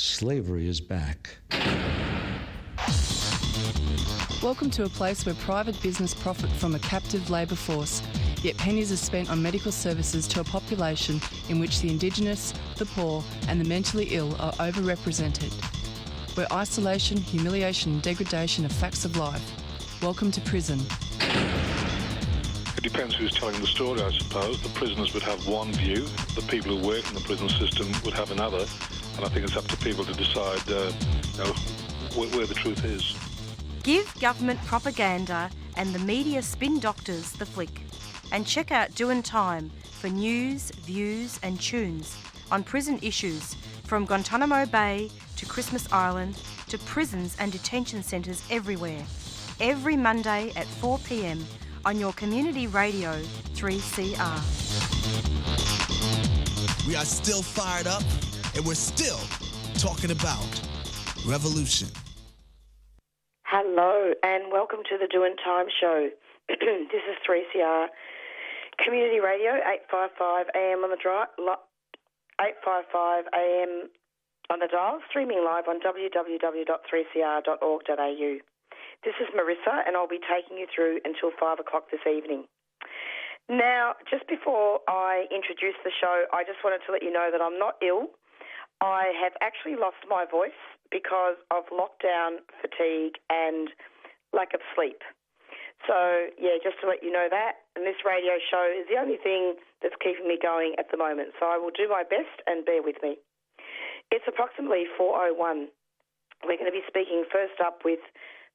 Slavery is back. Welcome to a place where private business profit from a captive labour force, yet pennies are spent on medical services to a population in which the Indigenous, the poor and the mentally ill are overrepresented. Where isolation, humiliation and degradation are facts of life. Welcome to prison. It depends who's telling the story, I suppose. The prisoners would have one view, the people who work in the prison system would have another, and I think it's up to people to decide where the truth is. Give government propaganda and the media spin doctors the flick. And check out Doin' Time for news, views and tunes on prison issues from Guantanamo Bay to Christmas Island to prisons and detention centres everywhere. Every Monday at 4 p.m. on your community radio 3CR. We are still fired up and we're still talking about revolution. Hello and welcome to the Doin' Time show. This is 3CR Community Radio, 855 AM on the 855 AM on the dial, streaming live on www.3cr.org.au. This is Marisa, and I'll be taking you through until 5 o'clock this evening. Now, just before I introduce the show, I just wanted to let you know that I'm not ill. I have actually lost my voice because of lockdown fatigue and lack of sleep. So, yeah, just to let you know that. And this radio show is the only thing that's keeping me going at the moment. So I will do my best and bear with me. It's approximately 4:01. We're going to be speaking first up with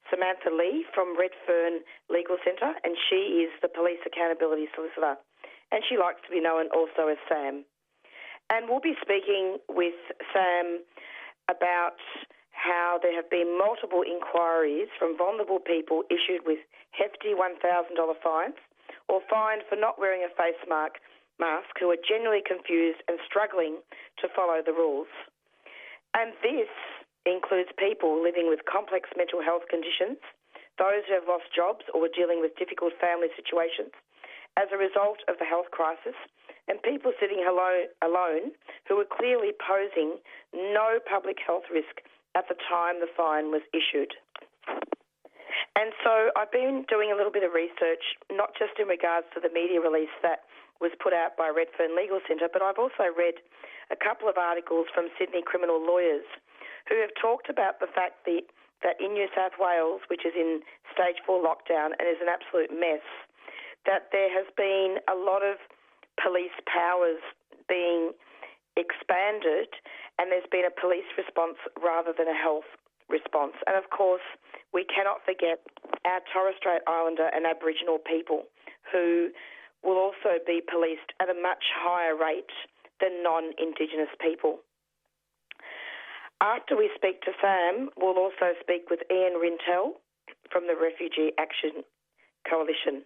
Samantha Lee from Redfern Legal Centre, and she is the Police Accountability Solicitor, and she likes to be known also as Sam. And we'll be speaking with Sam about how there have been multiple inquiries from vulnerable people issued with hefty $1,000 fines or fined for not wearing a face mask who are genuinely confused and struggling to follow the rules. And this includes people living with complex mental health conditions, those who have lost jobs or are dealing with difficult family situations as a result of the health crisis, and people sitting alone who are clearly posing no public health risk at the time the fine was issued. And so I've been doing a little bit of research, not just in regards to the media release that was put out by Redfern Legal Centre, but I've also read a couple of articles from Sydney criminal lawyers who have talked about the fact that in New South Wales, which is in stage 4 lockdown and is an absolute mess, that there has been a lot of police powers being expanded and there's been a police response rather than a health response. And of course, we cannot forget our Torres Strait Islander and Aboriginal people who will also be policed at a much higher rate than non-Indigenous people. After we speak to Sam, we'll also speak with Ian Rintoul from the Refugee Action Coalition.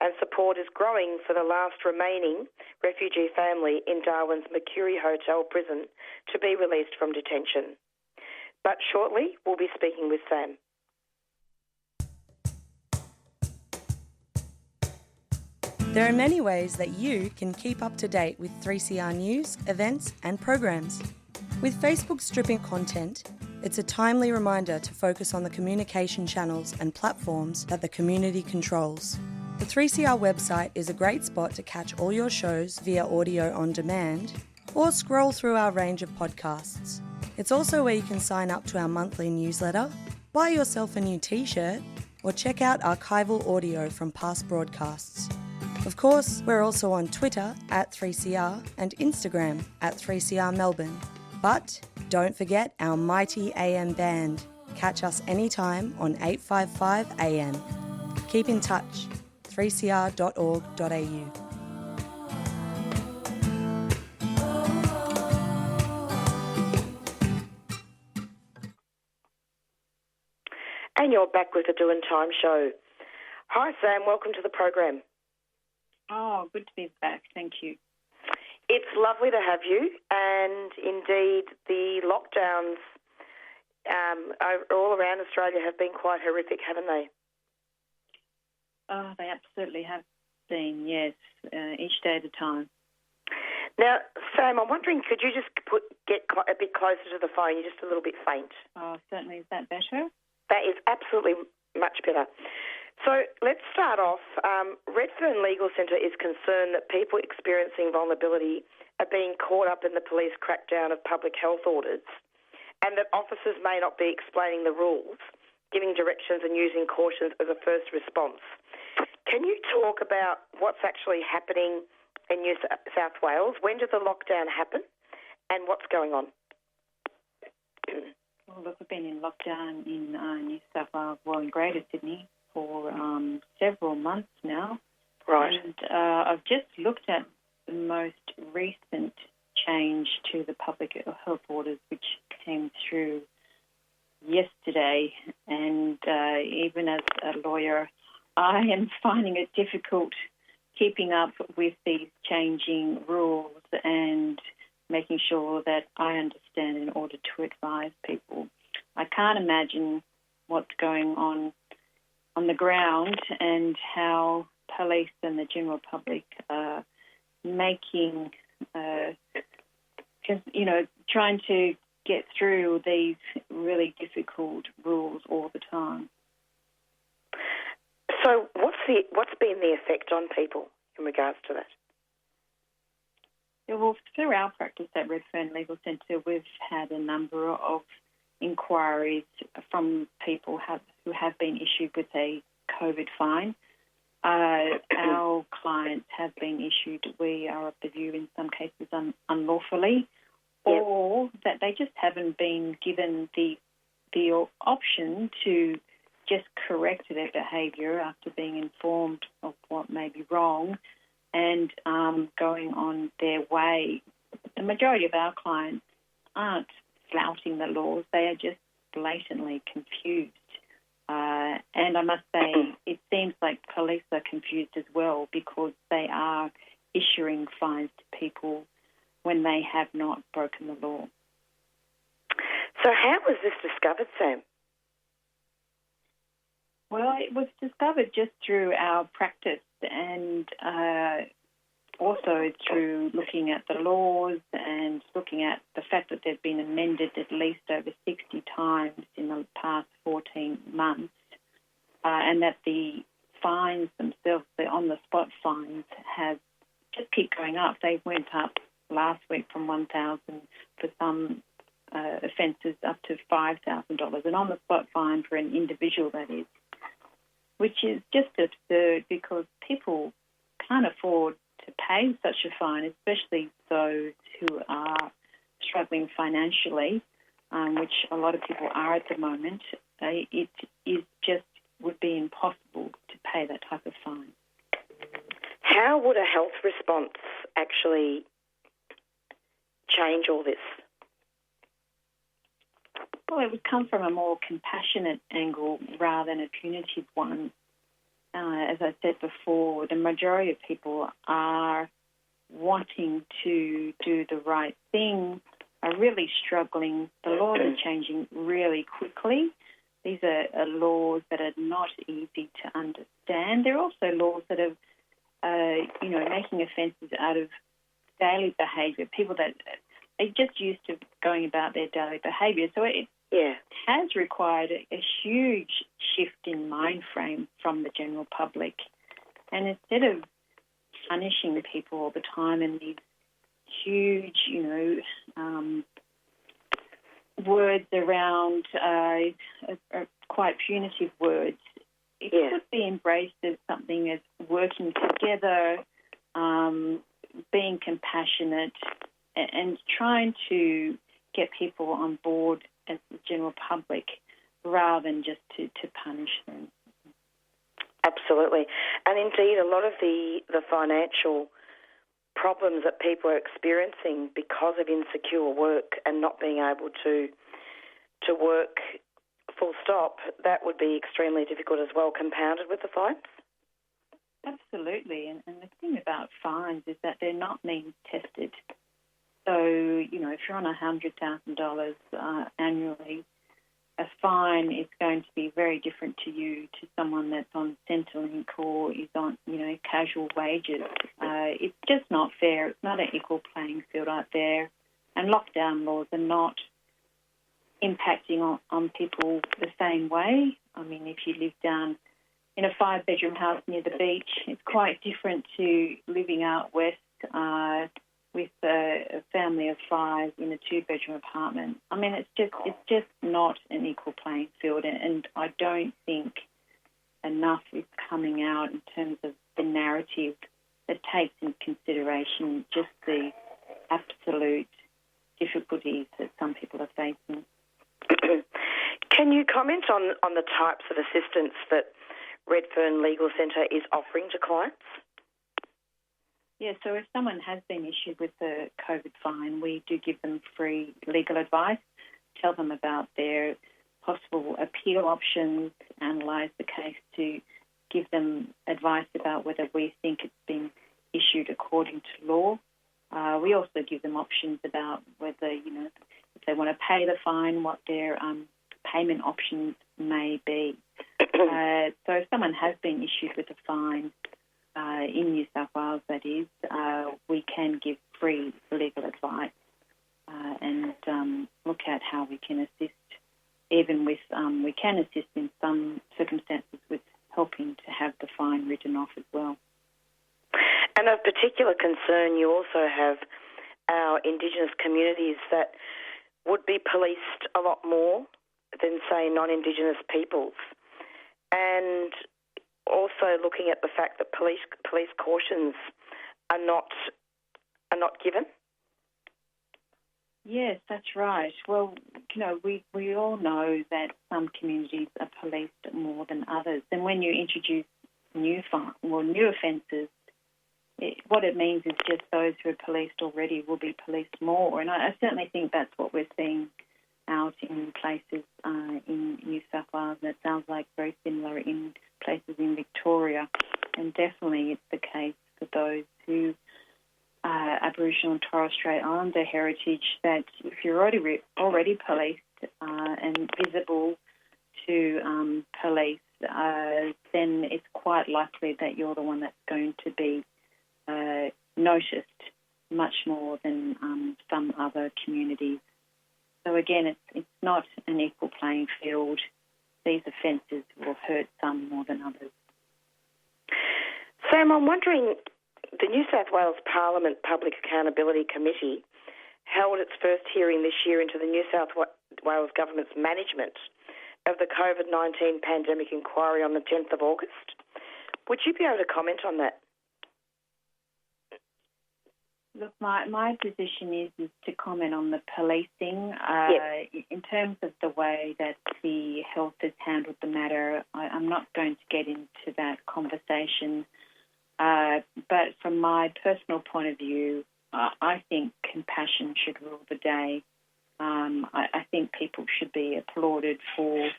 And support is growing for the last remaining refugee family in Darwin's Mercure Hotel prison to be released from detention. But shortly, we'll be speaking with Sam. There are many ways that you can keep up to date with 3CR news, events and programs. With Facebook stripping content, it's a timely reminder to focus on the communication channels and platforms that the community controls. The 3CR website is a great spot to catch all your shows via audio on demand or scroll through our range of podcasts. It's also where you can sign up to our monthly newsletter, buy yourself a new t-shirt or check out archival audio from past broadcasts. Of course, we're also on Twitter at 3CR and Instagram at 3CR Melbourne. But don't forget our mighty AM band. Catch us anytime on 855 AM. Keep in touch. 3cr.org.au. And you're back with the Doin' Time show. Hi, Sam. Welcome to the program. Oh, good to be back. Thank you. It's lovely to have you, and indeed the lockdowns all around Australia have been quite horrific, haven't they? Oh, they absolutely have been, yes, each day at a time. Now, Sam, I'm wondering, could you just get a bit closer to the phone? You're just a little bit faint. Oh, certainly. Is that better? That is absolutely much better. So let's start off. Redfern Legal Centre is concerned that people experiencing vulnerability are being caught up in the police crackdown of public health orders, and that officers may not be explaining the rules, giving directions and using cautions as a first response. Can you talk about what's actually happening in New South Wales? When did the lockdown happen and what's going on? Well, look, we've been in lockdown in New South Wales, well, in Greater Sydney for several months now. Right. And I've just looked at the most recent change to the public health orders, which came through yesterday. And even as a lawyer, I am finding it difficult keeping up with these changing rules and making sure that I understand in order to advise people. I can't imagine what's going on the ground and how police and the general public are making, trying to get through these really difficult rules all the time. So what's been the effect on people in regards to that? Yeah, well, through our practice at Redfern Legal Centre, we've had a number of inquiries from people who have been issued with a COVID fine. Our clients have been issued, we are of the view in some cases unlawfully, or that they just haven't been given the option to just correct their behaviour after being informed of what may be wrong and going on their way. The majority of our clients aren't flouting the laws, they are just blatantly confused. And I must say, it seems like police are confused as well because they are issuing fines to people when they have not broken the law. So how was this discovered, Sam? Well, it was discovered just through our practice and also through looking at the laws and looking at the fact that they've been amended at least over 60 times in the past 14 months and that the fines themselves, the on-the-spot fines, have just keep going up. They went up last week from $1,000 for some offences up to $5,000, an on-the-spot fine for an individual, that is, which is just absurd because people can't afford to pay such a fine, especially those who are struggling financially, which a lot of people are at the moment. It is just would be impossible to pay that type of fine. How would a health response actually change all this? Well, it would come from a more compassionate angle rather than a punitive one. As I said before, the majority of people are wanting to do the right thing, are really struggling. The laws are changing really quickly. These are laws that are not easy to understand. They're also laws that are, making offences out of daily behaviour, people that are just used to going about their daily behaviour. So it has required a huge shift in mind frame from the general public. And instead of punishing people all the time in these huge, words around quite punitive words, it could be embraced as something as working together, being compassionate, and trying to get people on board as the general public rather than just to punish them. Absolutely. And indeed, a lot of the financial problems that people are experiencing because of insecure work and not being able to work full stop, that would be extremely difficult as well, compounded with the fines? Absolutely. And the thing about fines is that they're not means tested. So, if you're on $100,000 annually, a fine is going to be very different to you to someone that's on Centrelink or is on, casual wages. It's just not fair. It's not an equal playing field out there. And lockdown laws are not impacting on people the same way. I mean, if you live down in a 5-bedroom house near the beach, it's quite different to living out west with a family of 5 in a 2-bedroom apartment. I mean, it's just not an equal playing field, and I don't think enough is coming out in terms of the narrative that takes into consideration just the absolute difficulties that some people are facing. Can you comment on the types of assistance that Redfern Legal Centre is offering to clients? Yeah, so if someone has been issued with a COVID fine, we do give them free legal advice, tell them about their possible appeal options, analyse the case to give them advice about whether we think it's been issued according to law. We also give them options about whether, if they want to pay the fine, what their payment options may be. So if someone has been issued with a fine, in New South Wales, that is, we can give free legal advice and look at how we can assist, even with, we can assist in some circumstances with helping to have the fine written off as well. And of particular concern, you also have our Indigenous communities that would be policed a lot more than, say, non-Indigenous peoples. And also looking at the fact that police cautions are not given. Yes, that's right. Well, we all know that some communities are policed more than others, and when you introduce new offences, what it means is just those who are policed already will be policed more, and I certainly think that's what we're seeing out in places in New South Wales, and it sounds like very similar in places in Victoria, and definitely it's the case for those who are Aboriginal and Torres Strait Islander heritage, that if you're already policed and visible to police, then it's quite likely that you're the one that's going to be noticed much more than some other communities. So again, it's not an equal playing field. These offences will hurt some more than others. Sam, I'm wondering, the New South Wales Parliament Public Accountability Committee held its first hearing this year into the New South Wales Government's management of the COVID-19 pandemic inquiry on the 10th of August. Would you be able to comment on that? Look, my position is to comment on the policing. Yes. In terms of the way that the health has handled the matter, I'm not going to get into that conversation. But from my personal point of view, I think compassion should rule the day. I think people should be applauded for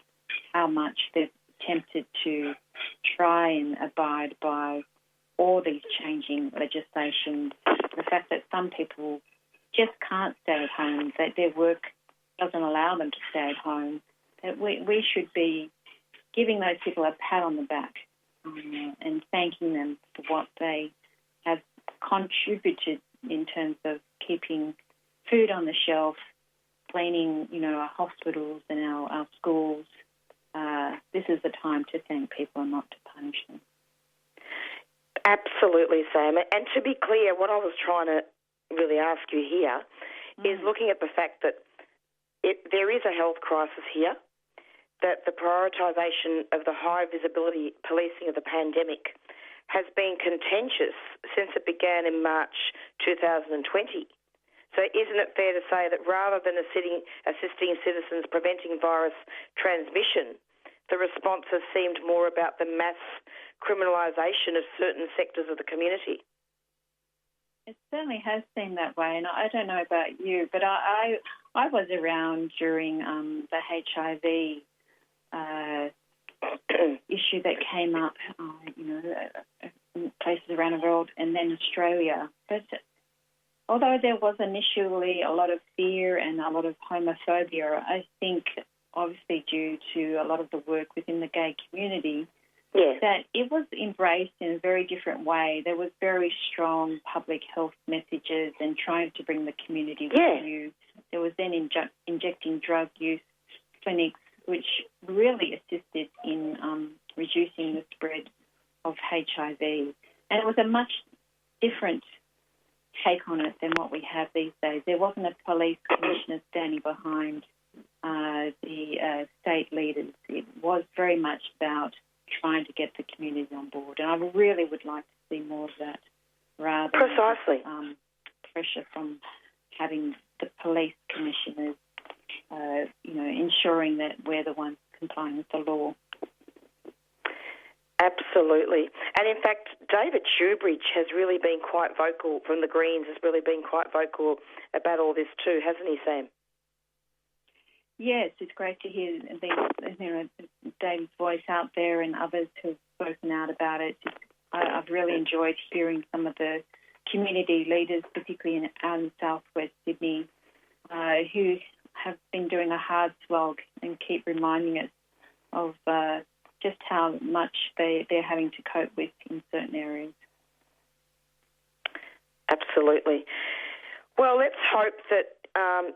how much they've attempted to try and abide by all these changing legislations. The fact that some people just can't stay at home, that their work doesn't allow them to stay at home, that we should be giving those people a pat on the back and thanking them for what they have contributed in terms of keeping food on the shelf, cleaning, our hospitals and our schools. This is the time to thank people and not to punish them. Absolutely, Sam. And to be clear, what I was trying to really ask you here is looking at the fact that there is a health crisis here, that the prioritisation of the high visibility policing of the pandemic has been contentious since it began in March 2020. So isn't it fair to say that rather than assisting citizens preventing virus transmission, the response has seemed more about the mass criminalisation of certain sectors of the community? It certainly has seemed that way, and I don't know about you, but I was around during the HIV issue that came up, in places around the world, and then Australia. But although there was initially a lot of fear and a lot of homophobia, I think obviously due to a lot of the work within the gay community, Yeah. that it was embraced in a very different way. There was very strong public health messages and trying to bring the community with you. There was then injecting drug use clinics, which really assisted in reducing the spread of HIV. And it was a much different take on it than what we have these days. There wasn't a police commissioner standing behind the state leaders. It was very much about trying to get the community on board. And I really would like to see more of that rather Precisely. than pressure from having the police commissioners, ensuring that we're the ones complying with the law. Absolutely. And in fact, David Shoebridge has really been quite vocal, from the Greens, has really been quite vocal about all this too, hasn't he, Sam? Yes, it's great to hear David's voice out there and others who've spoken out about it. I've really enjoyed hearing some of the community leaders, particularly out in southwest Sydney, who have been doing a hard slog and keep reminding us of just how much they're having to cope with in certain areas. Absolutely. Well, let's hope that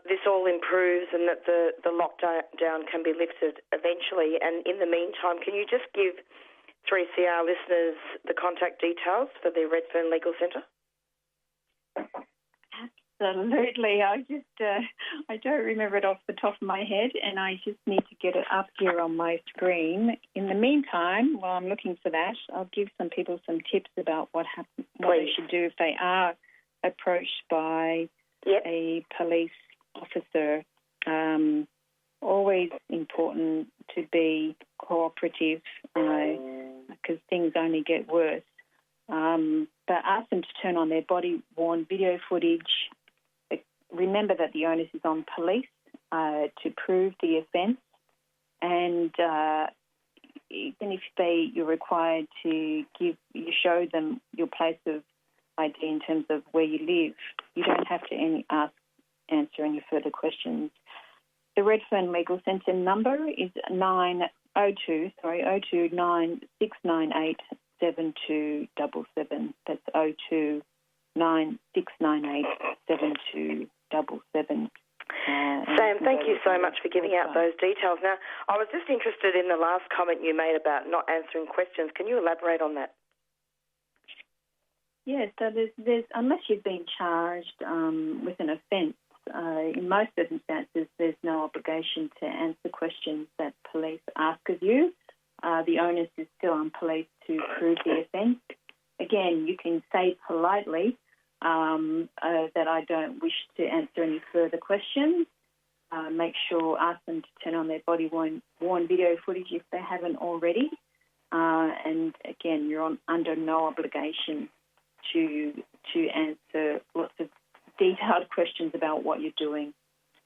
this all improves and that the lockdown can be lifted eventually. And in the meantime, can you just give 3CR listeners the contact details for the Redfern Legal Centre? Absolutely. I don't remember it off the top of my head, and I just need to get it up here on my screen. In the meantime, while I'm looking for that, I'll give some people some tips about what they should do if they are approached by a police officer. Always important to be cooperative because things only get worse. But ask them to turn on their body-worn video footage. Remember that the onus is on police to prove the offence, and even if you're required to show them your place of ID in terms of where you live, you don't have to answer any further questions. The Redfern Legal Centre number is 029-698-7277. That's 029-698-7277. Sam, thank you so much for giving out those details. Now, I was just interested in the last comment you made about not answering questions. Can you elaborate on that? Yes, so there's unless you've been charged with an offence, in most circumstances there's no obligation to answer questions that police ask of you. The onus is still on police to prove the offence. Again, you can say politely that I don't wish to answer any further questions. Ask them to turn on their body-worn video footage if they haven't already. And again, you're under no obligation to answer lots of detailed questions about what you're doing.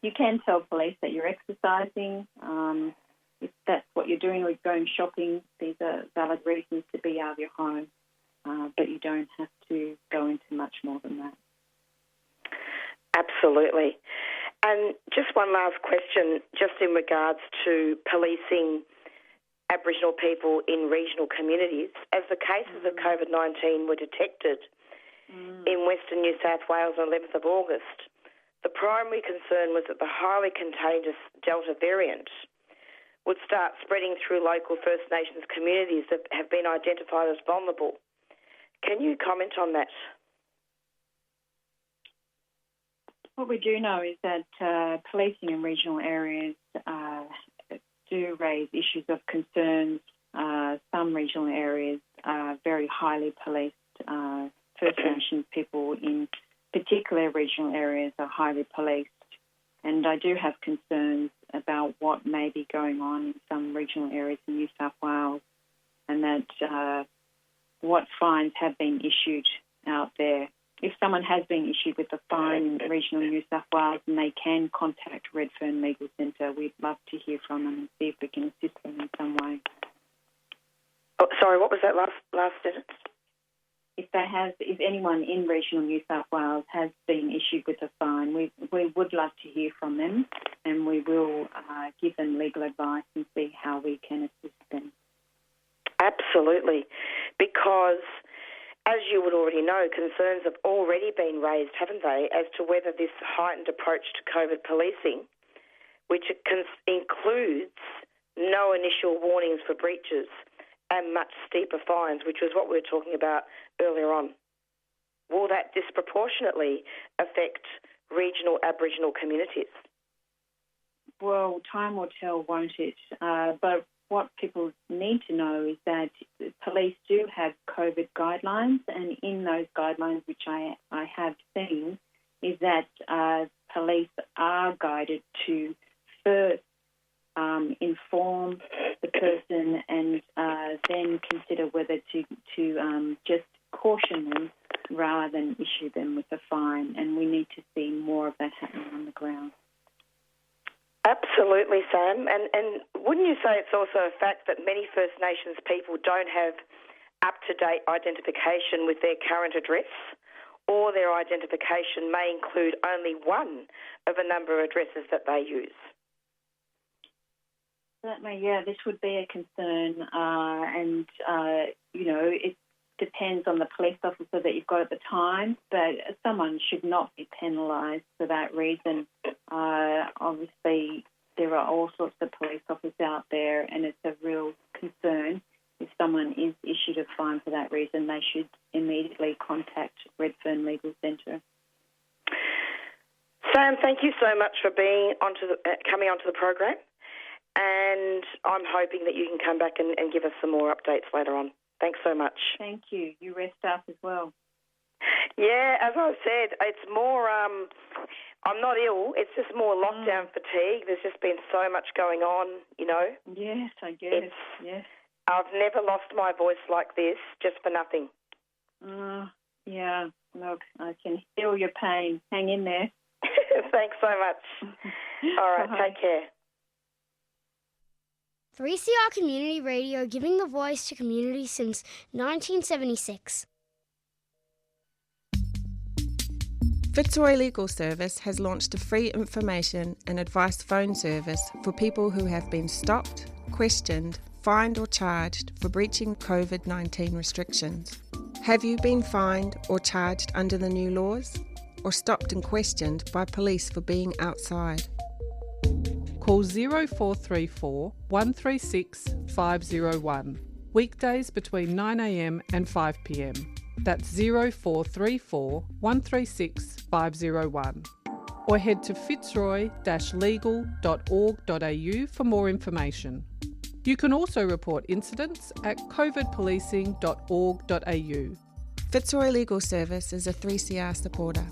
You can tell police that you're exercising. If that's what you're doing, or going shopping, these are valid reasons to be out of your home. But you don't have to go into much more than that. Absolutely. And just one last question, just in regards to policing Aboriginal people in regional communities. As the cases of COVID-19 were detected in Western New South Wales on 11th of August, the primary concern was that the highly contagious Delta variant would start spreading through local First Nations communities that have been identified as vulnerable. Can you comment on that? What we do know is that policing in regional areas do raise issues of concerns. Some regional areas are very highly policed. First Nations people in particular regional areas are highly policed. And I do have concerns about what may be going on in some regional areas in New South Wales, and that what fines have been issued out there. If someone has been issued with a fine in regional New South Wales, and they can contact Redfern Legal Centre, we'd love to hear from them and see if we can assist them in some way. Oh, sorry, what was that last sentence? If if anyone in regional New South Wales has been issued with a fine, we would love to hear from them, and we will give them legal advice and see how we can assist them. Absolutely, because as you would already know, concerns have already been raised, haven't they, as to whether this heightened approach to COVID policing, which includes no initial warnings for breaches and much steeper fines, which was what we were talking about earlier on, will that disproportionately affect regional Aboriginal communities? Well, time will tell, won't it? But what people need to know is that police do have COVID guidelines, and in those guidelines, which I have seen, is that police are guided to first inform the person and then consider whether to just caution them rather than issue them with a fine. And we need to see more of that happening on the ground. Absolutely, Sam. And wouldn't you say it's also a fact that many First Nations people don't have up-to-date identification with their current address, or their identification may include only one of a number of addresses that they use? Certainly, yeah, this would be a concern, and it depends on the police officer that you've got at the time, but someone should not be penalised for that reason. Obviously, there are all sorts of police officers out there, and it's a real concern. If someone is issued a fine for that reason, they should immediately contact Redfern Legal Centre. Sam, thank you so much for being coming onto the program, and I'm hoping that you can come back and give us some more updates later on. Thanks so much. Thank you. You rest up as well. Yeah, as I said, it's more, I'm not ill, it's just more lockdown fatigue. There's just been so much going on, you know. Yes, I guess, yes. I've never lost my voice like this, just for nothing. Yeah, look, I can feel your pain. Hang in there. Thanks so much. All right, take care. 3CR Community Radio, giving the voice to community since 1976. Fitzroy Legal Service has launched a free information and advice phone service for people who have been stopped, questioned, fined or charged for breaching COVID-19 restrictions. Have you been fined or charged under the new laws? Or stopped and questioned by police for being outside? Call 0434 136 501. Weekdays between 9am and 5pm. That's 0434 136 501. Or head to fitzroy-legal.org.au for more information. You can also report incidents at covidpolicing.org.au. Fitzroy Legal Service is a 3CR supporter.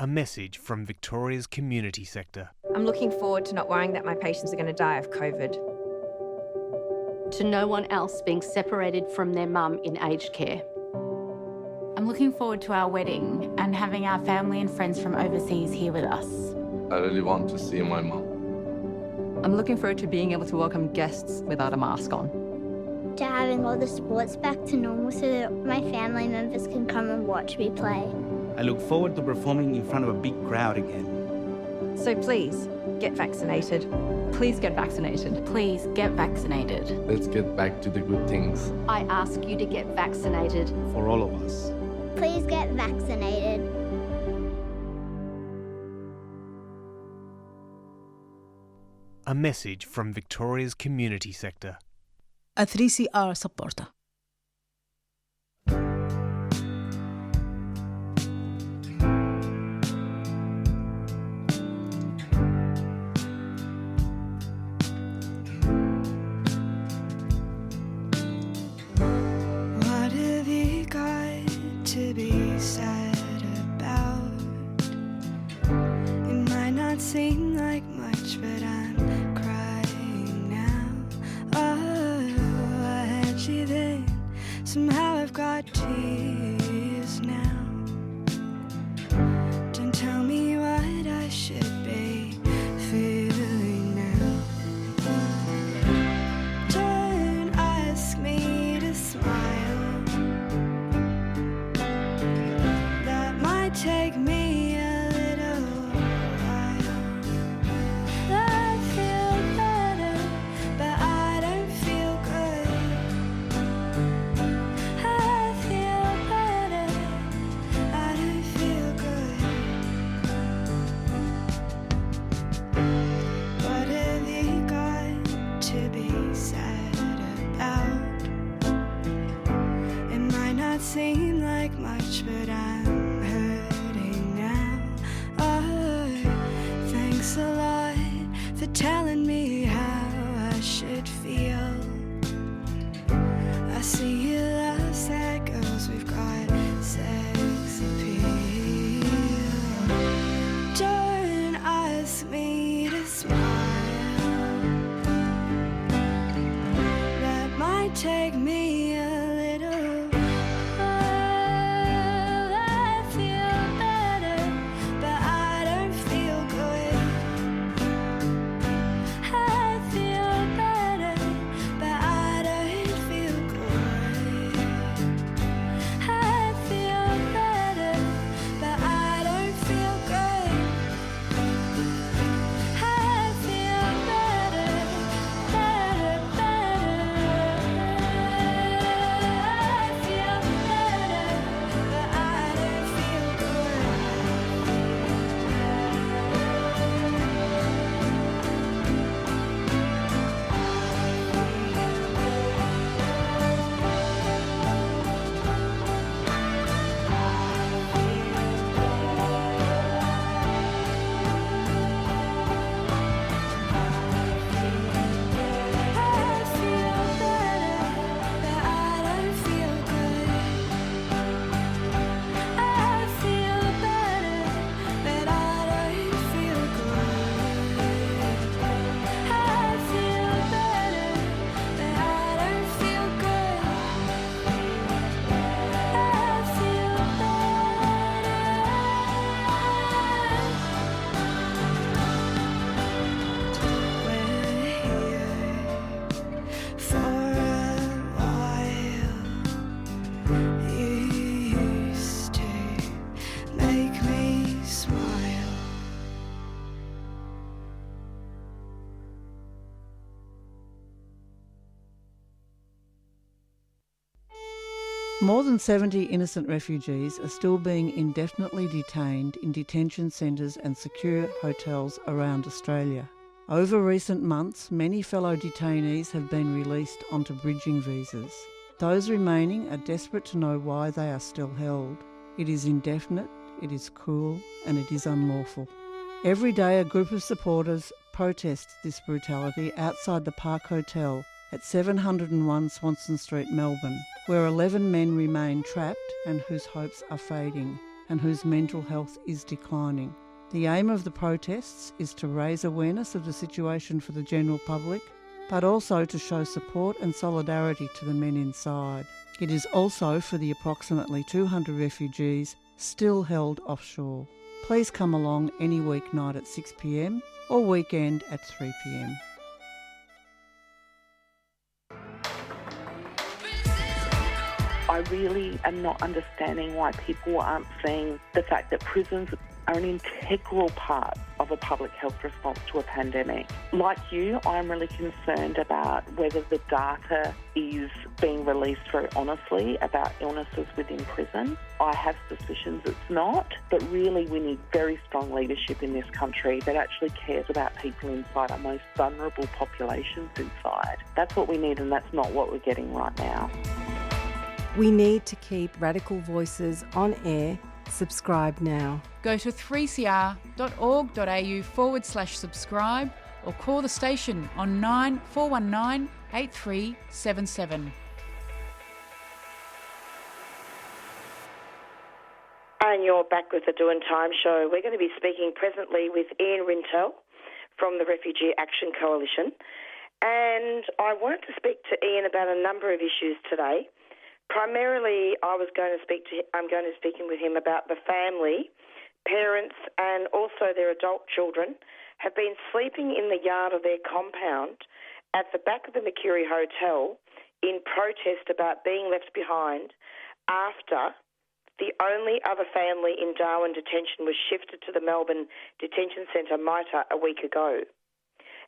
A message from Victoria's community sector. I'm looking forward to not worrying that my patients are going to die of COVID. To no one else being separated from their mum in aged care. I'm looking forward to our wedding and having our family and friends from overseas here with us. I really want to see my mum. I'm looking forward to being able to welcome guests without a mask on. To having all the sports back to normal so that my family members can come and watch me play. I look forward to performing in front of a big crowd again. So please, get vaccinated. Please get vaccinated. Please get vaccinated. Let's get back to the good things. I ask you to get vaccinated. For all of us. Please get vaccinated. A message from Victoria's community sector. A 3CR supporter. What have you got to be sad about? It might not seem like much, but I'm crying now. Oh, I had you then. Somehow I've got tears now. Don't tell me what I should be feeling now. seem like much, but I'm hurting now. Oh, thanks a lot for telling me how I should feel. I see you love sad girls, we've got sex appeal. Don't ask me to smile, that might take me a little. I feel better, but I don't feel good. I feel better, but I don't feel good. I feel better, but I don't feel good. I feel better, better, better. I feel better, but I don't feel good. I feel better, but I don't feel good. I feel better, but I don't feel good. I feel better, but I don't feel good. I feel better. For a while, you used to make me smile. More than 70 innocent refugees are still being indefinitely detained in detention centres and secure hotels around Australia. Over recent months, many fellow detainees have been released onto bridging visas. Those remaining are desperate to know why they are still held. It is indefinite, it is cruel, and it is unlawful. Every day a group of supporters protest this brutality outside the Park Hotel at 701 Swanston Street, Melbourne, where 11 men remain trapped and whose hopes are fading and whose mental health is declining. The aim of the protests is to raise awareness of the situation for the general public, but also to show support and solidarity to the men inside. It is also for the approximately 200 refugees still held offshore. Please come along any weeknight at 6 p.m or weekend at 3 p.m. I really am not understanding why people aren't seeing the fact that prisons are an integral part of a public health response to a pandemic. Like you, I'm really concerned about whether the data is being released very honestly about illnesses within prison. I have suspicions it's not, but really we need very strong leadership in this country that actually cares about people inside our most vulnerable populations inside. That's what we need, and that's not what we're getting right now. We need to keep radical voices on air. Subscribe now. Go to 3cr.org.au/subscribe or call the station on 9419 8377. And you're back with the Doing Time show. We're going to be speaking presently with Ian Rintoul from the Refugee Action Coalition. And I wanted to speak to Ian about a number of issues today. Primarily, I'm going to speak with him about the family, parents, and also their adult children have been sleeping in the yard of their compound at the back of the Mercure Hotel in protest about being left behind after the only other family in Darwin detention was shifted to the Melbourne Detention Centre, MITA, a week ago.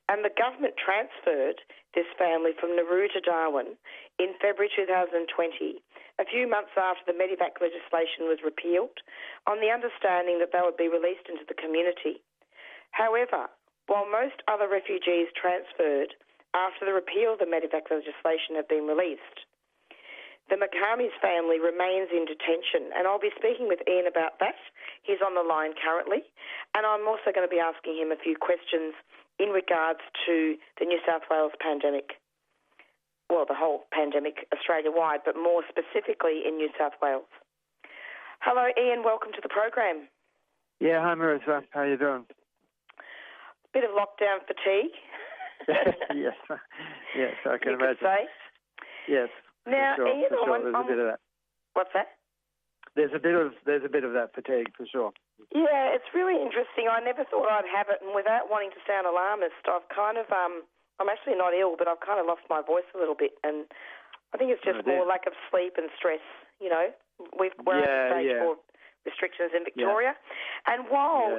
And the government transferred this family from Nauru to Darwin in February 2020, a few months after the Medivac legislation was repealed, on the understanding that they would be released into the community. However, while most other refugees transferred after the repeal of the Medivac legislation have been released, the McCarmy's family remains in detention, and I'll be speaking with Ian about that. He's on the line currently, and I'm also going to be asking him a few questions in regards to the New South Wales pandemic. Well, the whole pandemic Australia-wide, but more specifically in New South Wales. Hello, Ian. Welcome to the program. Yeah, hi, Marisa. How you doing? Bit of lockdown fatigue. Yes, I can imagine. Could say. Yes. Now, for sure, Ian, for sure. There's a bit of that. What's that? There's a bit of that fatigue for sure. Yeah, it's really interesting. I never thought I'd have it, and without wanting to sound alarmist, I've kind of I'm actually not ill, but I've kind of lost my voice a little bit, and I think it's just more lack of sleep and stress. You know, we're at stage 4 restrictions in Victoria, and while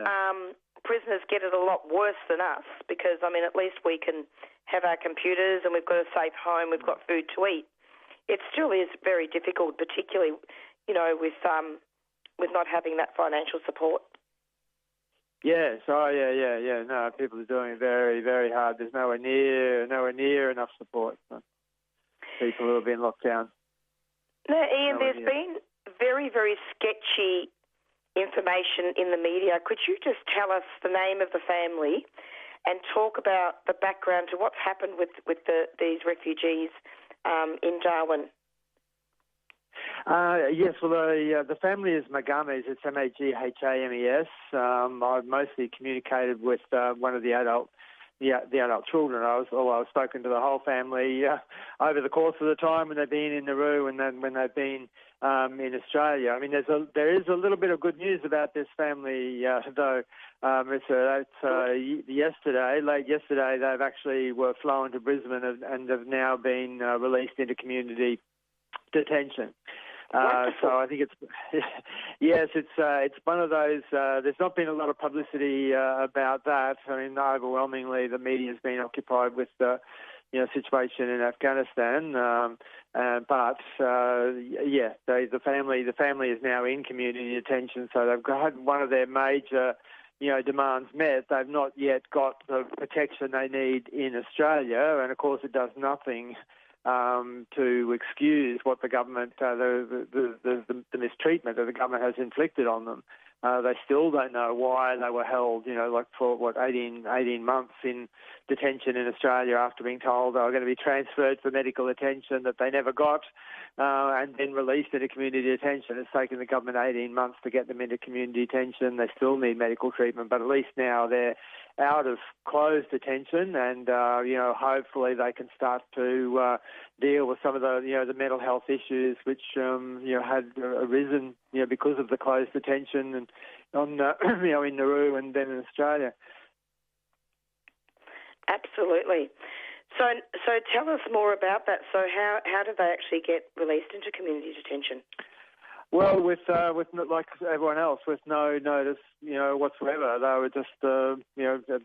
prisoners get it a lot worse than us, because I mean, at least we can have our computers and we've got a safe home, we've got food to eat. It still is very difficult, particularly, you know, with not having that financial support. Yes, no, people are doing it very, very hard. There's nowhere near enough support for people who have been locked down. Now, Ian, there's been very, very sketchy information in the media. Could you just tell us the name of the family and talk about the background to what's happened with these refugees in Darwin? Yes, well, the family is Magames. It's Maghames. I've mostly communicated with one of the adult children. I've spoken to the whole family over the course of the time when they've been in Nauru and then when they've been in Australia. I mean, there is a little bit of good news about this family, though. Late yesterday, they've actually were flown to Brisbane and have now been released into community detention. So I think it's one of those. There's not been a lot of publicity about that. I mean, overwhelmingly, the media's been occupied with the situation in Afghanistan. But the family is now in community detention. So they've got one of their major demands met. They've not yet got the protection they need in Australia, and of course, it does nothing to excuse what the government, the mistreatment that the government has inflicted on them. They still don't know why they were held, for 18 months in detention in Australia after being told they were going to be transferred for medical attention that they never got, and then released into community detention. It's taken the government 18 months to get them into community detention. They still need medical treatment, but at least now they're out of closed detention, and hopefully they can start to deal with some of the mental health issues which had arisen because of the closed detention and in Nauru and then in Australia. Absolutely. So tell us more about that. So how did they actually get released into community detention? Well, with like everyone else, with no notice, whatsoever. They were just,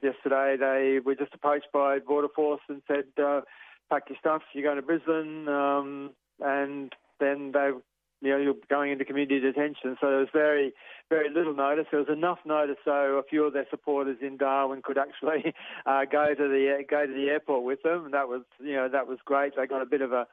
yesterday they were just approached by Border Force and said, pack your stuff, you're going to Brisbane, and then you're going into community detention. So there was very, very little notice. There was enough notice so a few of their supporters in Darwin could actually go to the airport with them, and that was great. They got a bit of a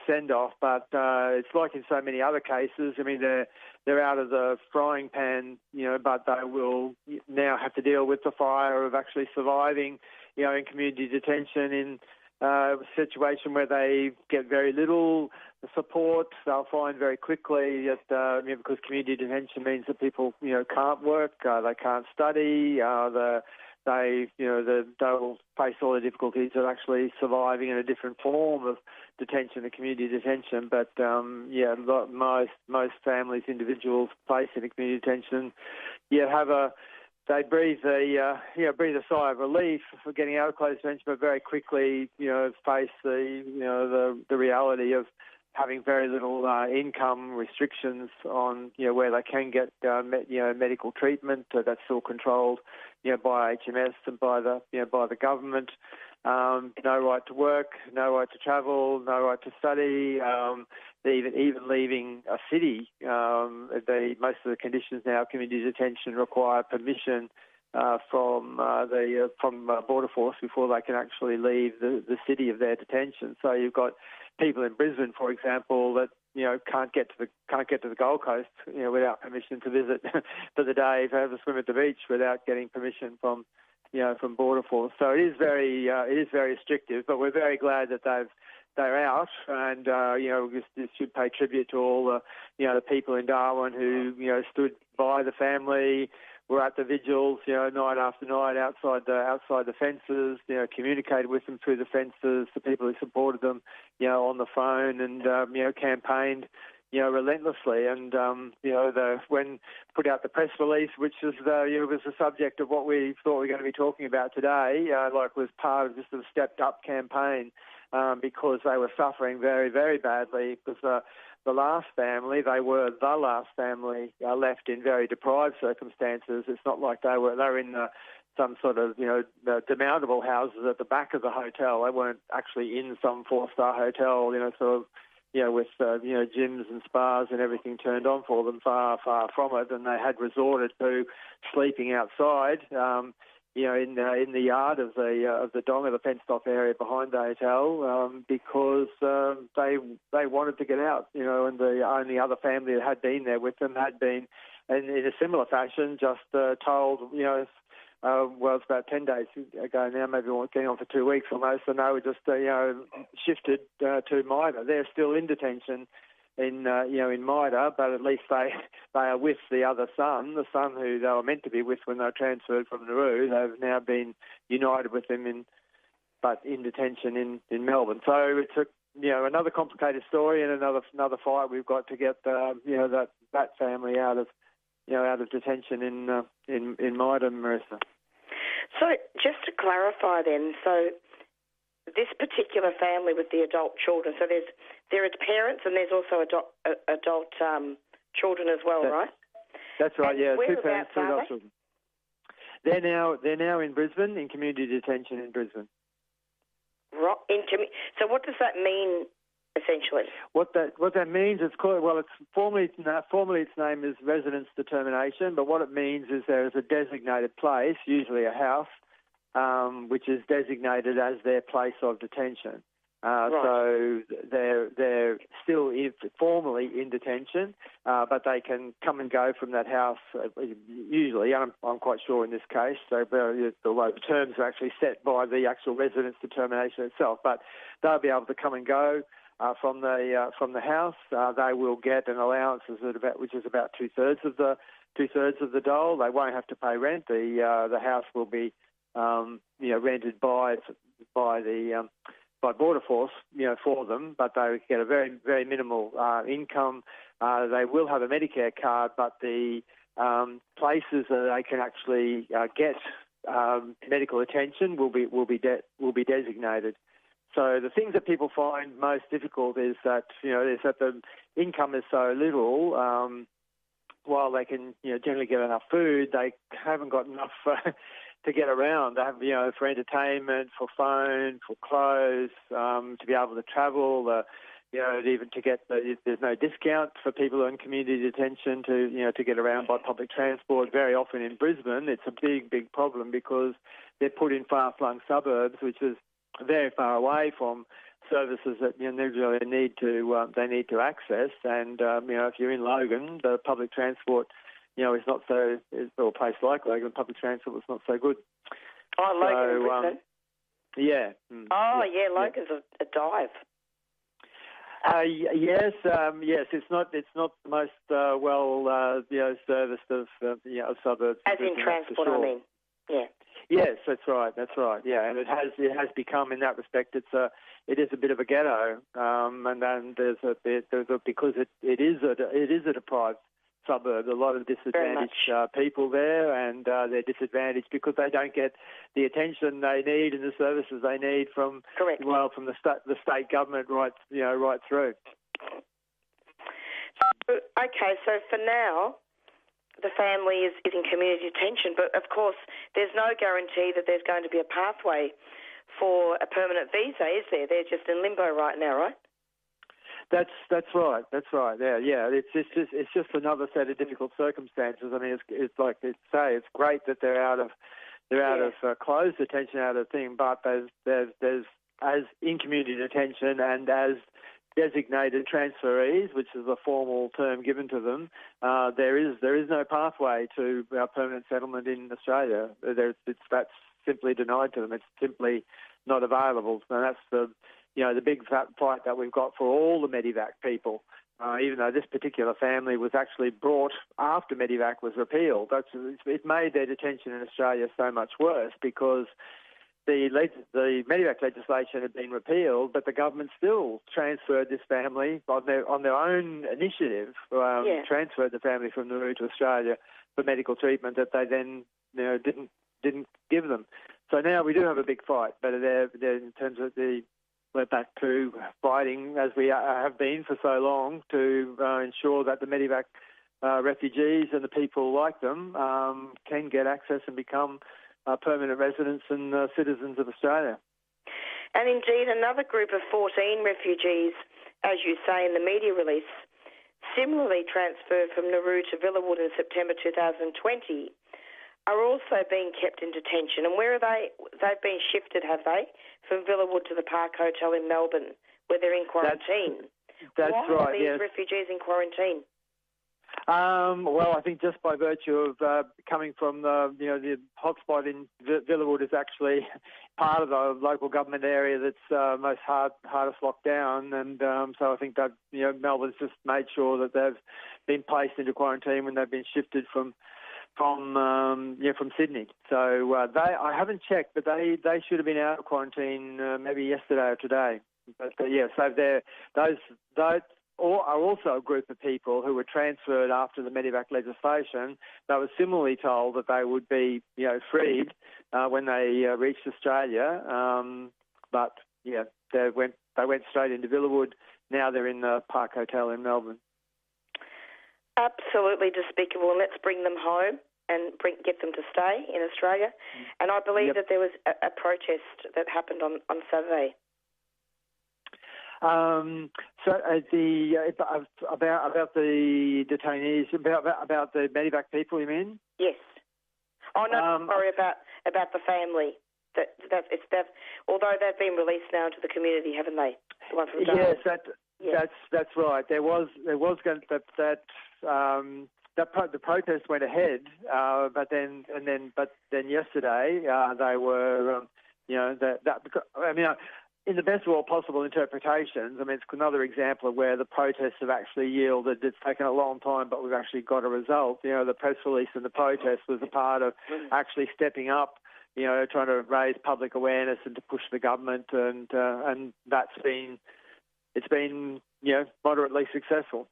send-off, but it's like in so many other cases. I mean, they're out of the frying pan, but they will now have to deal with the fire of actually surviving, in community detention in a situation where they get very little support. They'll find very quickly that because community detention means that people, can't work, they can't study, they will face all the difficulties of actually surviving in a different form of detention and community detention. But most families, individuals placed in a community detention, they breathe a sigh of relief for getting out of closed detention, but very quickly face the reality of having very little income restrictions on where they can get medical treatment. That's still controlled by HMS and by the government. No right to work, no right to travel, no right to study. Even leaving a city, most of the conditions now, community detention, require permission from Border Force before they can actually leave the city of their detention. So you've got people in Brisbane, for example, that can't get to the Gold Coast without permission to visit for the day, to have a swim at the beach without getting permission from Border Force. So it is very restrictive, but we're very glad that they're out, and this should pay tribute to all the people in Darwin who stood by the family, were at the vigils, night after night outside the fences, communicated with them through the fences, the people who supported them, on the phone, and campaigned, relentlessly. And when put out the press release, which was was the subject of what we thought we were going to be talking about today, was part of just a stepped up campaign, because they were suffering very, very badly, because the last family, they were the last family left in very deprived circumstances. It's not like they were in some sort of, the demountable houses at the back of the hotel. They weren't actually in some 4-star hotel, with gyms and spas and everything turned on for them, far, far from it. And they had resorted to sleeping outside, in the yard of the dong, of the fenced-off area behind the hotel, because they wanted to get out, and the only other family that had been there with them had been, and in a similar fashion, just told, it's about 10 days ago now, maybe we're getting on for 2 weeks almost, and they were just, shifted to MIDA. They're still in detention in MIDA, but at least they are with the other son, the son who they were meant to be with when they were transferred from Nauru. They've now been united with him in detention in Melbourne. So it's another complicated story and another fight we've got to get that family out of detention in MIDA, Marisa. So just to clarify then, so this particular family with the adult children, so there are parents and there's also adult children as well, right? That's right. And yeah, 2 parents, 2 adult children. They're now in Brisbane, in community detention in Brisbane. Right. So what does that mean, essentially? What that means, it's formally its name is residence determination, but what it means is there is a designated place, usually a house, which is designated as their place of detention. Right. So they're still formally in detention, but they can come and go from that house usually. I'm quite sure in this case. So although the terms are actually set by the actual residence determination itself, but they'll be able to come and go from the house. They will get an allowance which is about 2/3 of the dole. They won't have to pay rent. The house will be rented by Border Force, for them, but they get a very, very minimal income. They will have a Medicare card, but the places that they can actually get medical attention will be designated. So the things that people find most difficult is that the income is so little. While they can generally get enough food, they haven't got enough to get around. They have for entertainment, for phone, for clothes, to be able to travel. Even to get there's no discount for people who are in community detention to get around by public transport. Very often in Brisbane, it's a big problem because they're put in far-flung suburbs, which is very far away from services that they need to access. And if you're in Logan, the public transport is not so. Or a place like Logan, public transport is not so good. Oh, Logan, Brisbane. Yeah. Logan's a dive. Yes. It's not the most serviced of suburbs. As in transport, sure. I mean. Yeah. Yes, that's right. Yeah, and it has become in that respect. It is a bit of a ghetto, and then because it is a deprived suburb. A lot of disadvantaged people there, and they're disadvantaged because they don't get the attention they need and the services they need from the state government right through. Okay, so for now, the family is in community detention, but of course there's no guarantee that there's going to be a pathway for a permanent visa, is there? They're just in limbo right now, right? That's right. Yeah. It's just another set of difficult circumstances. I mean, it's like they say, it's great that they're out of closed detention, out of thing, but there's as in community detention and as designated transferees, which is a formal term given to them, there is no pathway to permanent settlement in Australia. That's simply denied to them. It's simply not available, and that's the big fight that we've got for all the Medivac people. Even though this particular family was actually brought after Medivac was repealed, it made their detention in Australia so much worse because the Medivac legislation had been repealed, but the government still transferred this family on their own initiative. Transferred the family from Nauru to Australia for medical treatment that they then didn't give them. So now we do have a big fight, but they're in terms of we're back to fighting, as we have been for so long, to ensure that the Medivac refugees and the people like them can get access and become permanent residents and citizens of Australia. And indeed, another group of 14 refugees, as you say in the media release, similarly transferred from Nauru to Villawood in September 2020, are also being kept in detention. And where are they? They've been shifted, have they, from Villawood to the Park Hotel in Melbourne, where they're in quarantine. That's Why right. are these yes. refugees in quarantine? Well, I think just by virtue of coming from the hotspot in Villawood is actually part of the local government area that's most hardest locked down, and so I think that Melbourne's just made sure that they've been placed into quarantine when they've been shifted from Sydney. So I haven't checked, but they should have been out of quarantine maybe yesterday or today. But so those are also a group of people who were transferred after the Medivac legislation. They were similarly told that they would be freed when they reached Australia, but they went straight into Villawood. Now they're in the Park Hotel in Melbourne. Absolutely despicable, and let's bring them home and get them to stay in Australia. And I believe that there was a protest that happened on Saturday. About the detainees, about the Medivac people, you mean? Yes. Oh no, sorry about the family. Although they've been released now into the community, haven't they? The one from Darwin. Yes, that's right. There was going the protest went ahead, but then yesterday they were in the best of all possible interpretations. I mean, it's another example of where the protests have actually yielded. It's taken a long time, but we've actually got a result. The press release and the protest was a part of actually stepping up, trying to raise public awareness and to push the government, and it's been moderately successful.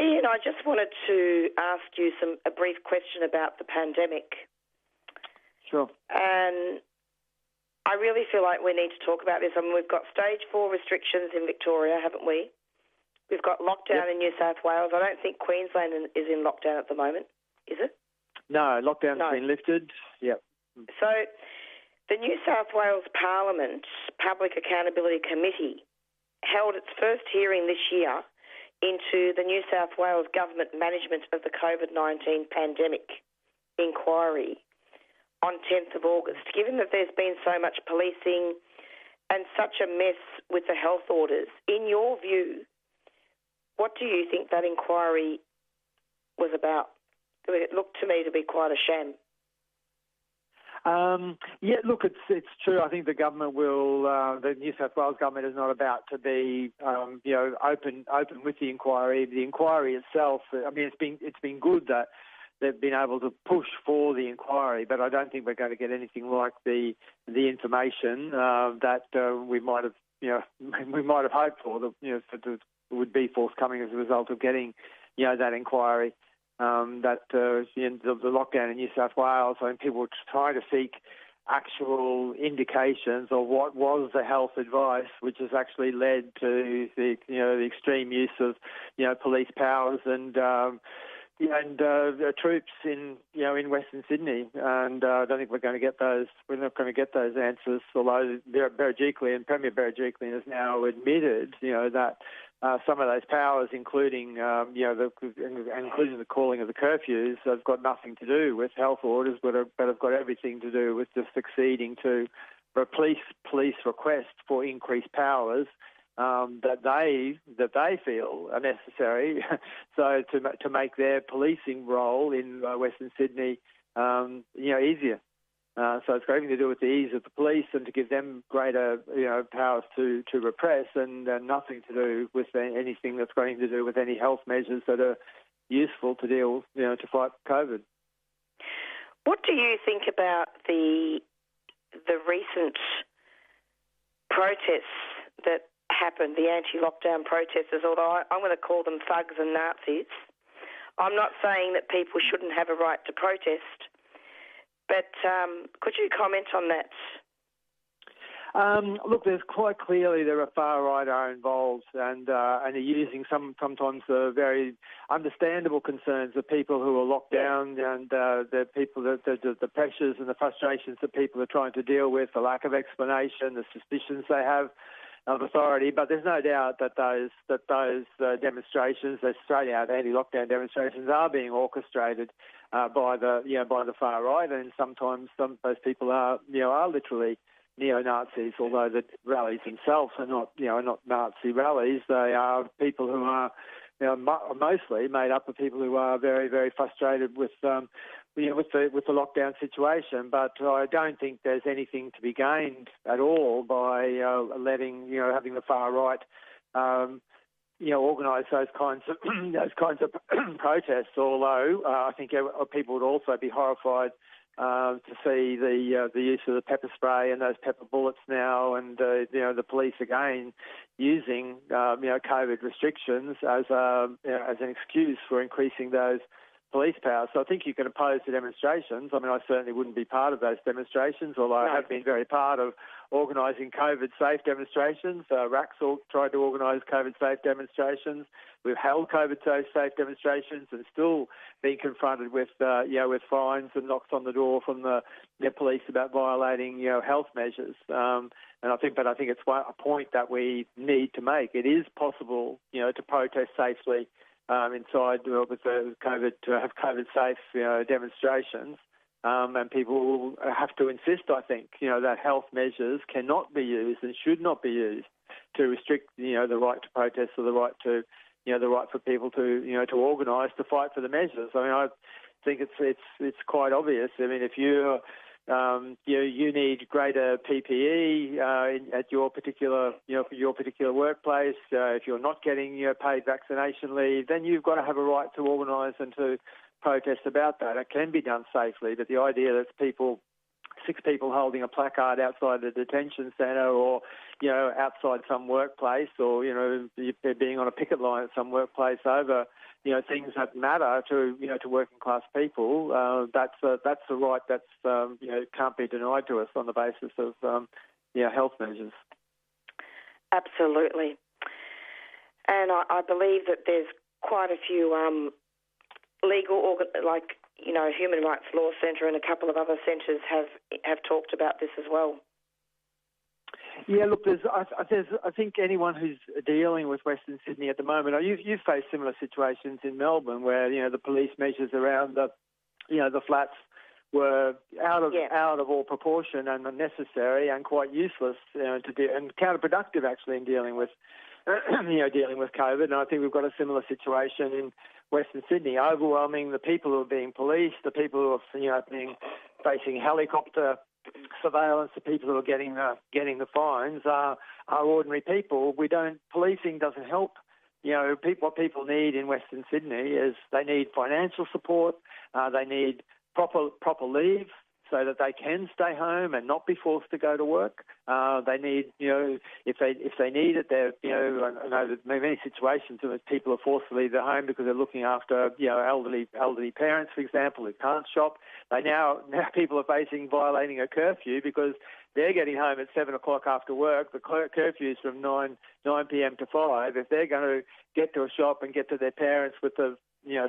Ian, I just wanted to ask you a brief question about the pandemic. Sure. And I really feel like we need to talk about this. I mean, we've got stage 4 restrictions in Victoria, haven't we? We've got lockdown in New South Wales. I don't think Queensland is in lockdown at the moment, is it? No, lockdown's been lifted. Yep. So the New South Wales Parliament Public Accountability Committee held its first hearing this year into the New South Wales government management of the COVID-19 pandemic inquiry on 10th of August. Given that there's been so much policing and such a mess with the health orders, in your view, what do you think that inquiry was about? It looked to me to be quite a sham. Look, it's true. I think the government the New South Wales government is not about to be, open with the inquiry. The inquiry itself, I mean, it's been good that they've been able to push for the inquiry, but I don't think we're going to get anything like the information that we might have hoped for. That would be forthcoming as a result of getting, that inquiry. The lockdown in New South Wales, I mean, people were trying to seek actual indications of what was the health advice, which has actually led to the extreme use of police powers and troops in Western Sydney, and I don't think we're going to get those. We're not going to get those answers. Although Berejiklian, Premier Berejiklian has now admitted, that some of those powers, including including the calling of the curfews, have got nothing to do with health orders, but have got everything to do with just succeeding to police requests for increased powers. That they feel are necessary, so to make their policing role in Western Sydney, easier. So it's got everything to do with the ease of the police and to give them greater, powers to repress, and nothing to do with anything that's going to do with any health measures that are useful to deal, to fight COVID. What do you think about the recent protests that happened, the anti-lockdown protesters, although I'm going to call them thugs and Nazis? I'm not saying that people shouldn't have a right to protest, but could you comment on that? Look, there's quite clearly there are far right are involved, and are using sometimes the very understandable concerns of people who are locked down, and the people the pressures and the frustrations that people are trying to deal with, the lack of explanation, the suspicions they have of authority. But there's no doubt that those demonstrations, those straight-out anti-lockdown demonstrations, are being orchestrated by the far right, and sometimes some of those people are literally neo-Nazis, although the rallies themselves are not Nazi rallies. They are people who are mostly made up of people who are very, very frustrated with the lockdown situation. But I don't think there's anything to be gained at all by having the far right organise those kinds of protests. Although I think people would also be horrified to see the use of the pepper spray and those pepper bullets now, and the police again using COVID restrictions as an excuse for increasing those police powers. So I think you can oppose the demonstrations. I mean, I certainly wouldn't be part of those demonstrations, although I have been very part of organising COVID-safe demonstrations. Raxall tried to organise COVID-safe demonstrations. We've held COVID-safe demonstrations and still been confronted with fines and knocks on the door from the police about violating health measures. And I think it's a point that we need to make. It is possible to protest safely inside with the COVID, to have COVID-safe demonstrations. And people will have to insist, I think, that health measures cannot be used and should not be used to restrict, the right to protest or the right to, the right for people to organise to fight for the measures. I mean, I think it's quite obvious. I mean, if you need greater PPE at your particular, for your particular workplace, if you're not getting paid vaccination leave, then you've got to have a right to organise and to protest about that. It can be done safely, but the idea that 6 people holding a placard outside the detention centre, or outside some workplace, or being on a picket line at some workplace over things that matter to working class people, that's a right that's can't be denied to us on the basis of health measures. Absolutely, and I believe that there's quite a few Human Rights Law Centre and a couple of other centres have talked about this as well. Yeah, look, I think anyone who's dealing with Western Sydney at the moment, you've faced similar situations in Melbourne where the police measures around the flats were out of all proportion and unnecessary and quite useless and counterproductive actually in dealing with dealing with COVID. And I think we've got a similar situation in Western Sydney. Overwhelming the people who are being policed, the people who are facing helicopter surveillance, the people who are getting the fines are ordinary people. Policing doesn't help. What people need in Western Sydney is they need financial support, they need proper leave so that they can stay home and not be forced to go to work. They need, if they need it, I know that many situations in which people are forced to leave their home because they're looking after, elderly parents, for example, who can't shop. Now people are violating a curfew because they're getting home at 7 o'clock after work. The curfew is from 9 p.m. to 5. If they're going to get to a shop and get to their parents with the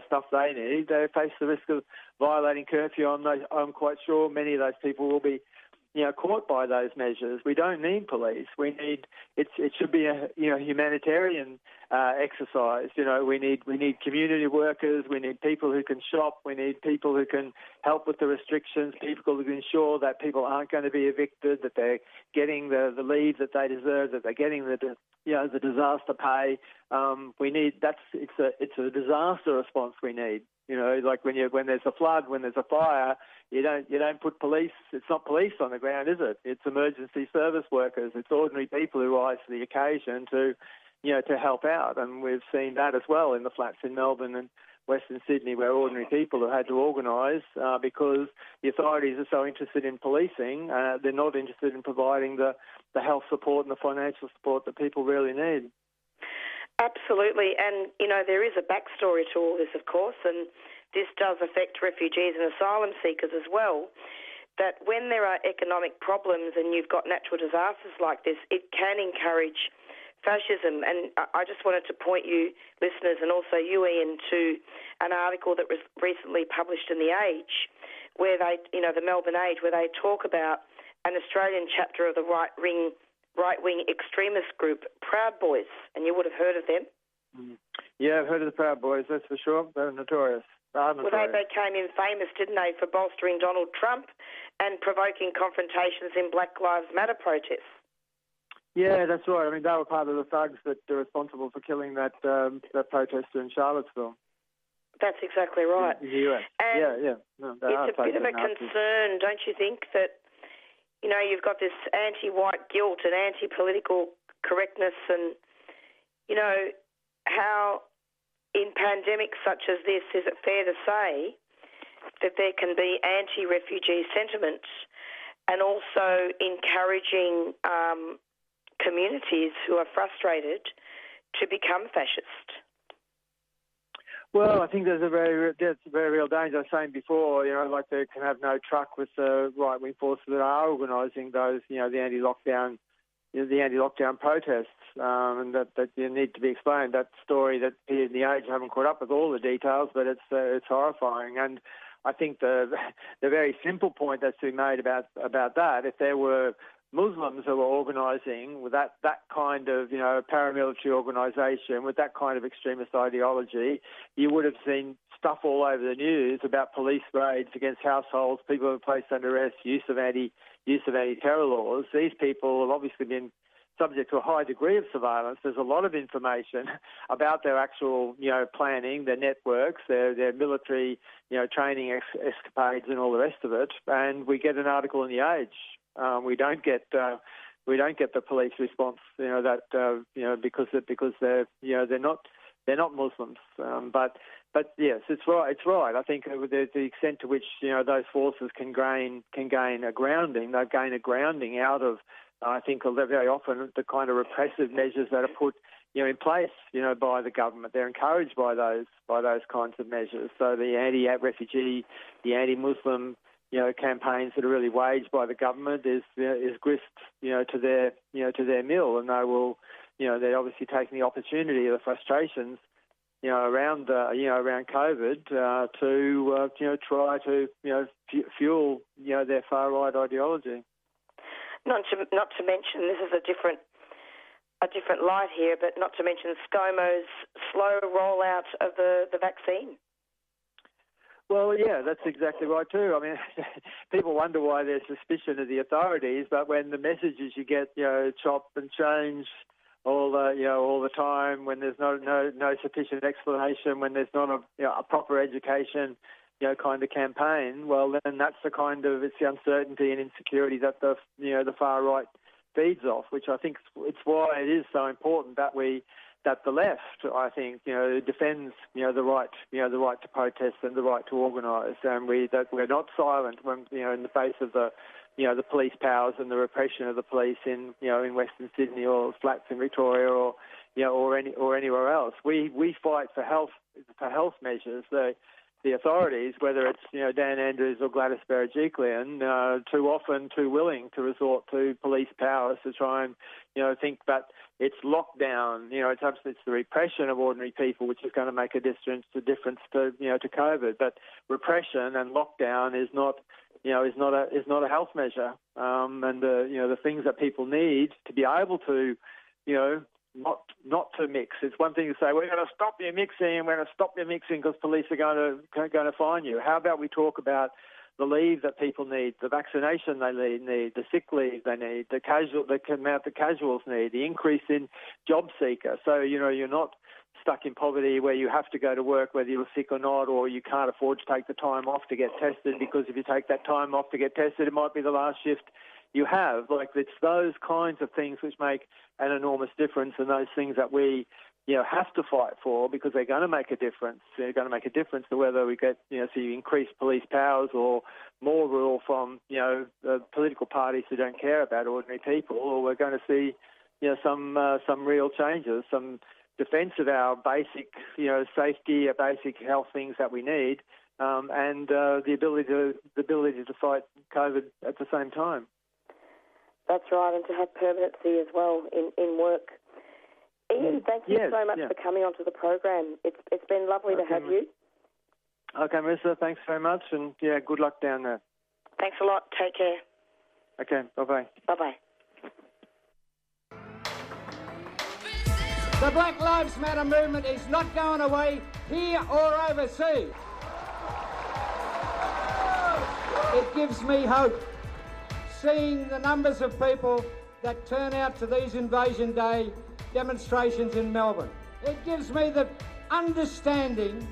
stuff they need, they face the risk of violating curfew. I'm quite sure many of those people will be caught by those measures. We don't need police. It should be a humanitarian exercise. We need community workers. We need people who can shop. We need people who can help with the restrictions. People who can ensure that people aren't going to be evicted, that they're getting the leave that they deserve, that they're getting the disaster pay. It's a disaster response we need. Like when there's a flood, when there's a fire, you don't put police. It's not police on the ground, is it? It's emergency service workers. It's ordinary people who rise to the occasion to help out. And we've seen that as well in the flats in Melbourne and Western Sydney, where ordinary people have had to organise because the authorities are so interested in policing. They're not interested in providing the health support and the financial support that people really need. Absolutely, and there is a backstory to all this, of course, and this does affect refugees and asylum seekers as well, that when there are economic problems and you've got natural disasters like this, it can encourage fascism. And I just wanted to point you, listeners, and also you, Ian, to an article that was recently published in The Age, where they, the Melbourne Age, where they talk about an Australian chapter of the right-wing extremist group, Proud Boys, and you would have heard of them. Yeah, I've heard of the Proud Boys, that's for sure. They're notorious. Well, they became infamous, didn't they, for bolstering Donald Trump and provoking confrontations in Black Lives Matter protests. Yeah, that's right. I mean, they were part of the thugs that are responsible for killing that protester in Charlottesville. That's exactly right. In the US. And No, it's a bit of a concern, don't you think, that you've got this anti-white guilt and anti-political correctness, and how in pandemics such as this, is it fair to say that there can be anti-refugee sentiment and also encouraging communities who are frustrated to become fascist? Well, I think there's a very real danger. I was saying before, like they can have no truck with the right-wing forces that are organising those, the anti-lockdown protests, and that you need to be explained. That story that in The Age, I haven't caught up with all the details, but it's horrifying. And I think the very simple point that's been made about that, if there were Muslims who were organising with that kind of paramilitary organisation with that kind of extremist ideology, you would have seen stuff all over the news about police raids against households, people who were placed under arrest, use of anti-terror laws. These people have obviously been subject to a high degree of surveillance. There's a lot of information about their actual planning, their networks, their military training escapades, and all the rest of it. And we get an article in The Age. We don't get the police response, because they're not Muslims. But yes, it's right. I think the extent to which those forces can gain a grounding, they gain a grounding out of, I think, very often the kind of repressive measures that are put in place by the government. They're encouraged by those kinds of measures. So the anti-refugee, the anti-Muslim campaigns that are really waged by the government is grist to their mill, and they will they're obviously taking the opportunity of the frustrations around COVID to try to fuel their far right ideology. Not to mention, this is a different light here, but not to mention ScoMo's slow rollout of the vaccine. Well, yeah, that's exactly right too. I mean, people wonder why there's suspicion of the authorities, but when the messages you get, chopped and changed all the time, when there's no sufficient explanation, when there's not a proper education, kind of campaign, well, then that's it's the uncertainty and insecurity that the far right feeds off, which I think it's why it is so important that the left, I think, defends the right to protest and the right to organise, and that we're not silent when in the face of the police powers and the repression of the police in Western Sydney or flats in Victoria or anywhere else. We fight for health measures. The the authorities, whether it's Dan Andrews or Gladys Berejiklian, too often too willing to resort to police powers to try and think that it's lockdown. It's the repression of ordinary people which is going to make a difference to COVID. But repression and lockdown is not a health measure. And the things that people need to be able to not to mix. It's one thing to say we're going to stop you mixing, because police are going to fine you. How about we talk about the leave that people need, the vaccination they need, the sick leave they need, the amount the casuals need, the increase in job seeker. So you're not stuck in poverty where you have to go to work whether you're sick or not, or you can't afford to take the time off to get tested, because if you take that time off to get tested, it might be the last shift you have. It's those kinds of things which make an enormous difference, and those things that we have to fight for, because they're going to make a difference. They're going to make a difference to whether we get so you increase police powers or more rule from the political parties who don't care about ordinary people, or we're going to see some real changes, some defence of our basic safety, our basic health things that we need, and the ability to fight COVID at the same time. That's right, and to have permanency as well in work. Ian, thank you so much for coming onto the program. It's been lovely to have you. Okay, Marisa, thanks very much, and good luck down there. Thanks a lot. Take care. Okay, bye-bye. Bye-bye. The Black Lives Matter movement is not going away here or overseas. It gives me hope, seeing the numbers of people that turn out to these Invasion Day demonstrations in Melbourne. It gives me the understanding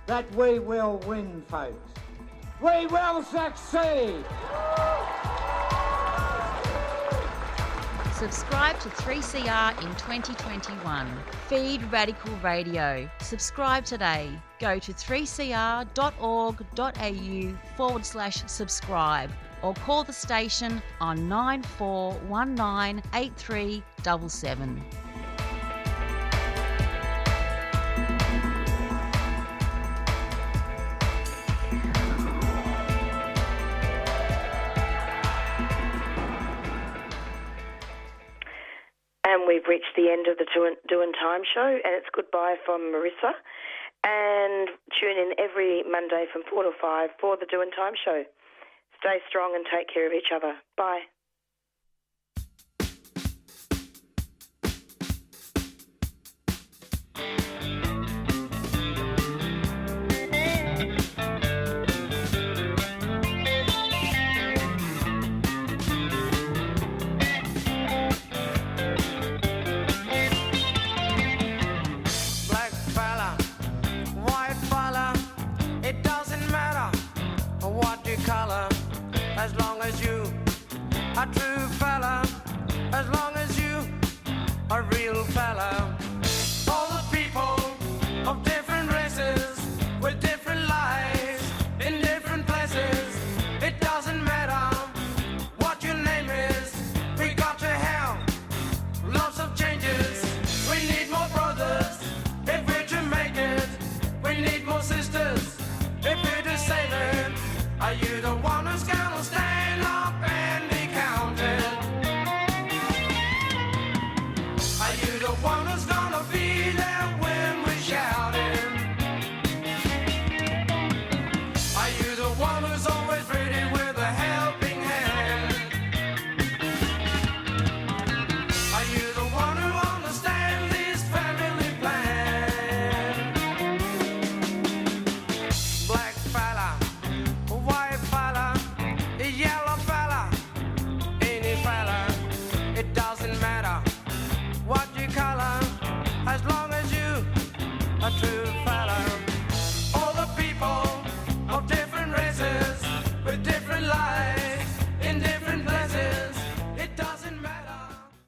that we will win, folks. We will succeed. Subscribe to 3CR in 2021. Feed Radical Radio. Subscribe today. Go to 3cr.org.au/subscribe or call the station on 94198377. And we've reached the end of the Doing Time show, and it's goodbye from Marisa. And tune in every Monday from 4 to 5 for the Doing Time show. Stay strong and take care of each other. Bye. As long as you are true fella, as long as you are real fella. All the people of different races with different lives in different places. It doesn't matter what your name is. We got to have lots of changes. We need more brothers if we're to make it. We need more sisters if we're to save it. Are you the one who's gonna stand up and be counted? Are you the one who's gonna be there when we're shouting? Are you the one who's always ready with a helping hand? Are you the one who understands this family plan? Black fella, white fella, yellow fella, any fella, it doesn't matter what you color, as long as you are true fella. All the people of different races, with different lives, in different places, it doesn't matter.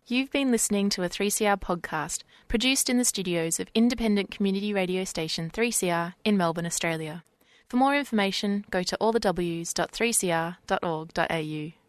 You've been listening to a 3CR podcast produced in the studios of independent community radio station 3CR in Melbourne, Australia. For more information, go to allthews.3cr.org.au.